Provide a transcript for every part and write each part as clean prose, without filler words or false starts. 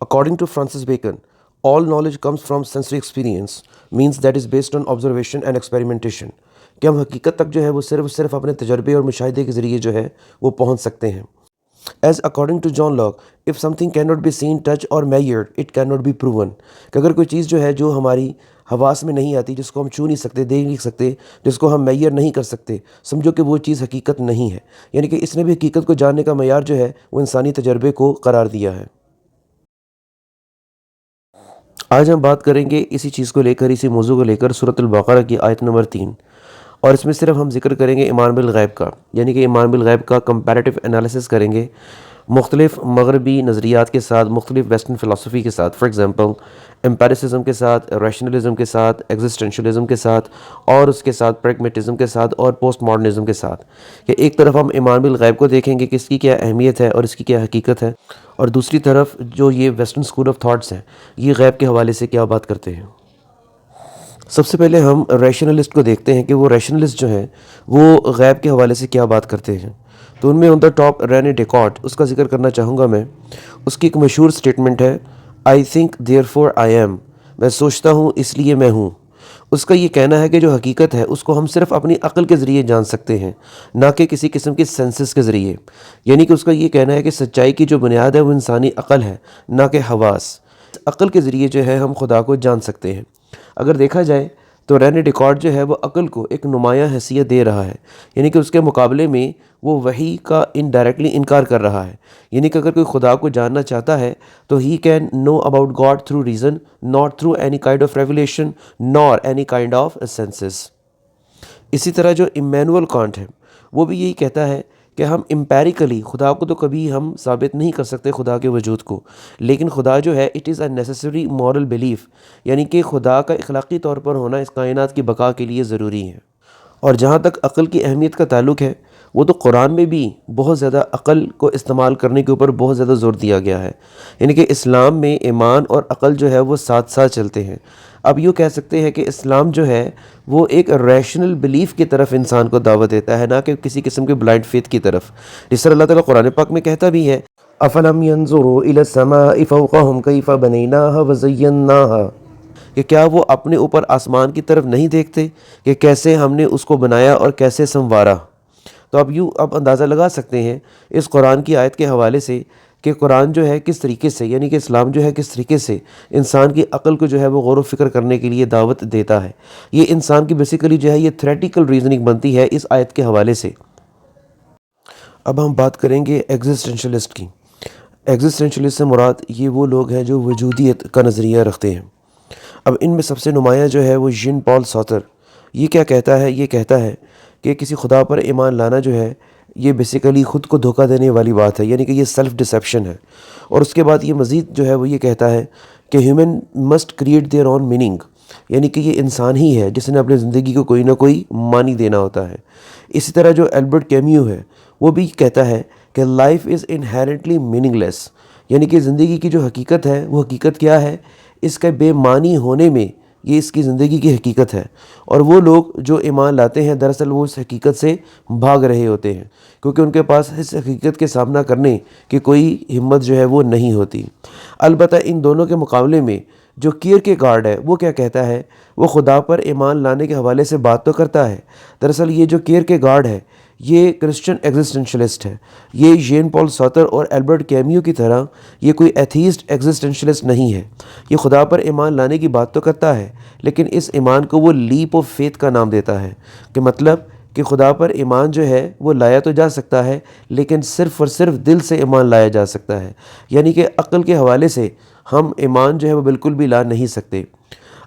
According to Francis Bacon, all knowledge comes from sensory experience, means that is based on observation and experimentation. کہ ہم حقیقت تک جو ہے وہ صرف اپنے تجربے اور مشاہدے کے ذریعے جو ہے وہ پہنچ سکتے ہیں. As according to John Locke, if something cannot be seen, touched or measured, it cannot be proven. کہ اگر کوئی چیز جو ہے جو ہماری حواس میں نہیں آتی، جس کو ہم چھو نہیں سکتے، دیکھ نہیں سکتے، جس کو ہم میئر نہیں کر سکتے، سمجھو کہ وہ چیز حقیقت نہیں ہے. یعنی کہ اس نے بھی حقیقت کو جاننے کا معیار جو ہے وہ انسانی تجربے کو قرار دیا ہے. آج ہم بات کریں گے اسی چیز کو لے کر، اسی موضوع کو لے کر، سورۃ البقرہ کی آیت نمبر 3. اور اس میں صرف ہم ذکر کریں گے ایمان بالغیب کا، یعنی کہ ایمان بالغیب کا کمپیریٹیو انالیسس کریں گے مختلف مغربی نظریات کے ساتھ، مختلف ویسٹرن فلسفی کے ساتھ. فار ایگزامپل امپیریسزم کے ساتھ، ریشنلزم کے ساتھ، ایگزسٹینشلزم کے ساتھ، اور اس کے ساتھ پریگمیٹزم کے ساتھ، اور پوسٹ ماڈرنزم کے ساتھ. کہ ایک طرف ہم ایمان بالغیب کو دیکھیں گے کہ اس کی کیا اہمیت ہے اور اس کی کیا حقیقت ہے، اور دوسری طرف جو یہ ویسٹرن اسکول آف تھاٹس ہیں یہ غیب کے حوالے سے کیا بات کرتے ہیں. سب سے پہلے ہم ریشنلسٹ کو دیکھتے ہیں کہ وہ ریشنلسٹ جو ہیں وہ غیب کے حوالے سے کیا بات کرتے ہیں. تو ان میں آن دا ٹاپ رینے ڈیکارٹ، اس کا ذکر کرنا چاہوں گا میں. اس کی ایک مشہور سٹیٹمنٹ ہے، آئی تھنک دیئر فور آئی ایم، میں سوچتا ہوں اس لیے میں ہوں. اس کا یہ کہنا ہے کہ جو حقیقت ہے اس کو ہم صرف اپنی عقل کے ذریعے جان سکتے ہیں، نہ کہ کسی قسم کی سینسز کے ذریعے. یعنی کہ اس کا یہ کہنا ہے کہ سچائی کی جو بنیاد ہے وہ انسانی عقل ہے، نہ کہ حواس. عقل کے ذریعے جو ہے ہم خدا کو جان سکتے ہیں. اگر دیکھا جائے تو رینے ڈیکارٹ جو ہے وہ عقل کو ایک نمایاں حیثیت دے رہا ہے، یعنی کہ اس کے مقابلے میں وہ وحی کا انڈائریکٹلی انکار کر رہا ہے. یعنی کہ اگر کوئی خدا کو جاننا چاہتا ہے تو he can know about God through reason, not through any kind of revelation nor any kind of senses. اسی طرح جو ایمینول کانٹ ہے وہ بھی یہی کہتا ہے کہ ہم امپیریکلی خدا کو تو کبھی ہم ثابت نہیں کر سکتے، خدا کے وجود کو، لیکن خدا جو ہے it is a necessary moral belief, یعنی کہ خدا کا اخلاقی طور پر ہونا اس کائنات کی بقا کے لیے ضروری ہے. اور جہاں تک عقل کی اہمیت کا تعلق ہے وہ تو قرآن میں بھی بہت زیادہ عقل کو استعمال کرنے کے اوپر بہت زیادہ زور دیا گیا ہے. یعنی کہ اسلام میں ایمان اور عقل جو ہے وہ ساتھ ساتھ چلتے ہیں. اب یوں کہہ سکتے ہیں کہ اسلام جو ہے وہ ایک ریشنل بلیف کی طرف انسان کو دعوت دیتا ہے، نہ کہ کسی قسم کے بلائنڈ فیتھ کی طرف. جس طرح اللہ تعالیٰ قرآن پاک میں کہتا بھی ہے، افلم ينظروا الى السماء فوقهم كيف بنيناها وزيناها، کہ کیا وہ اپنے اوپر آسمان کی طرف نہیں دیکھتے کہ کیسے ہم نے اس کو بنایا اور کیسے سنوارا. تو اب اندازہ لگا سکتے ہیں اس قرآن کی آیت کے حوالے سے کہ قرآن جو ہے کس طریقے سے، یعنی کہ اسلام جو ہے کس طریقے سے انسان کی عقل کو جو ہے وہ غور و فکر کرنے کے لیے دعوت دیتا ہے. یہ انسان کی بیسیکلی جو ہے یہ تھیوریٹیکل ریزننگ بنتی ہے اس آیت کے حوالے سے. اب ہم بات کریں گے ایگزسٹینشلسٹ کی. ایگزسٹینشلسٹ سے مراد یہ وہ لوگ ہیں جو وجودیت کا نظریہ رکھتے ہیں. اب ان میں سب سے نمایاں جو ہے وہ ژین پال سارتر. یہ کیا کہتا ہے؟ یہ کہتا ہے کہ کسی خدا پر ایمان لانا جو ہے یہ بیسیکلی خود کو دھوکہ دینے والی بات ہے، یعنی کہ یہ سیلف ڈسیپشن ہے. اور اس کے بعد یہ مزید جو ہے وہ یہ کہتا ہے کہ human must create their own meaning, یعنی کہ یہ انسان ہی ہے جس نے اپنی زندگی کو کوئی نہ کوئی معنی دینا ہوتا ہے. اسی طرح جو البرٹ کیمیو ہے وہ بھی کہتا ہے کہ لائف از انہیرنٹلی میننگ لیس، یعنی کہ زندگی کی جو حقیقت ہے وہ حقیقت کیا ہے؟ اس کے بے معنی ہونے میں یہ اس کی زندگی کی حقیقت ہے. اور وہ لوگ جو ایمان لاتے ہیں دراصل وہ اس حقیقت سے بھاگ رہے ہوتے ہیں، کیونکہ ان کے پاس اس حقیقت کے سامنا کرنے کی کوئی ہمت جو ہے وہ نہیں ہوتی. البتہ ان دونوں کے مقابلے میں جو کیرکیگارڈ ہے وہ کیا کہتا ہے؟ وہ خدا پر ایمان لانے کے حوالے سے بات تو کرتا ہے. دراصل یہ جو کیرکیگارڈ ہے یہ کرسچن ایگزسٹینشلسٹ ہے. یہ ژین پال سارتر اور البرٹ کیمیو کی طرح یہ کوئی ایتھیسٹ ایگزسٹینشلسٹ نہیں ہے. یہ خدا پر ایمان لانے کی بات تو کرتا ہے لیکن اس ایمان کو وہ لیپ آف فیتھ کا نام دیتا ہے، کہ مطلب کہ خدا پر ایمان جو ہے وہ لایا تو جا سکتا ہے لیکن صرف اور صرف دل سے ایمان لایا جا سکتا ہے. یعنی کہ عقل کے حوالے سے ہم ایمان جو ہے وہ بالکل بھی لا نہیں سکتے.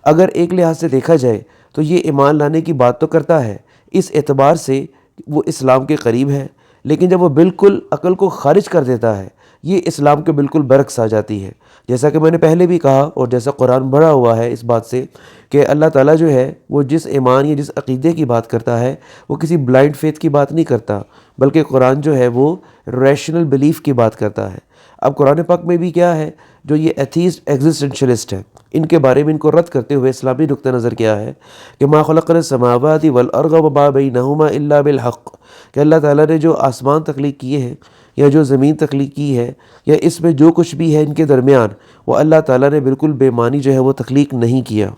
اگر ایک لحاظ سے دیکھا جائے تو یہ ایمان لانے کی بات تو کرتا ہے، اس اعتبار سے وہ اسلام کے قریب ہے، لیکن جب وہ بالکل عقل کو خارج کر دیتا ہے یہ اسلام کے بالکل برعکس آ جاتی ہے. جیسا کہ میں نے پہلے بھی کہا اور جیسا قرآن بھرا ہوا ہے اس بات سے کہ اللہ تعالیٰ جو ہے وہ جس ایمان یا جس عقیدے کی بات کرتا ہے وہ کسی بلائنڈ فیتھ کی بات نہیں کرتا، بلکہ قرآن جو ہے وہ ریشنل بلیف کی بات کرتا ہے. اب قرآن پاک میں بھی کیا ہے؟ جو یہ ایتھیسٹ ایگزسٹینشلسٹ ہیں ان کے بارے میں ان کو رد کرتے ہوئے اسلامی نقطہ نظر کیا ہے کہ ما خلقنا السماوات والارض وما بینہما الا بالحق، کہ اللہ تعالیٰ نے جو آسمان تخلیق کیے ہیں یا جو زمین تخلیق کی ہے یا اس میں جو کچھ بھی ہے ان کے درمیان، وہ اللہ تعالیٰ نے بالکل بے معنی جو ہے وہ تخلیق نہیں کیا۔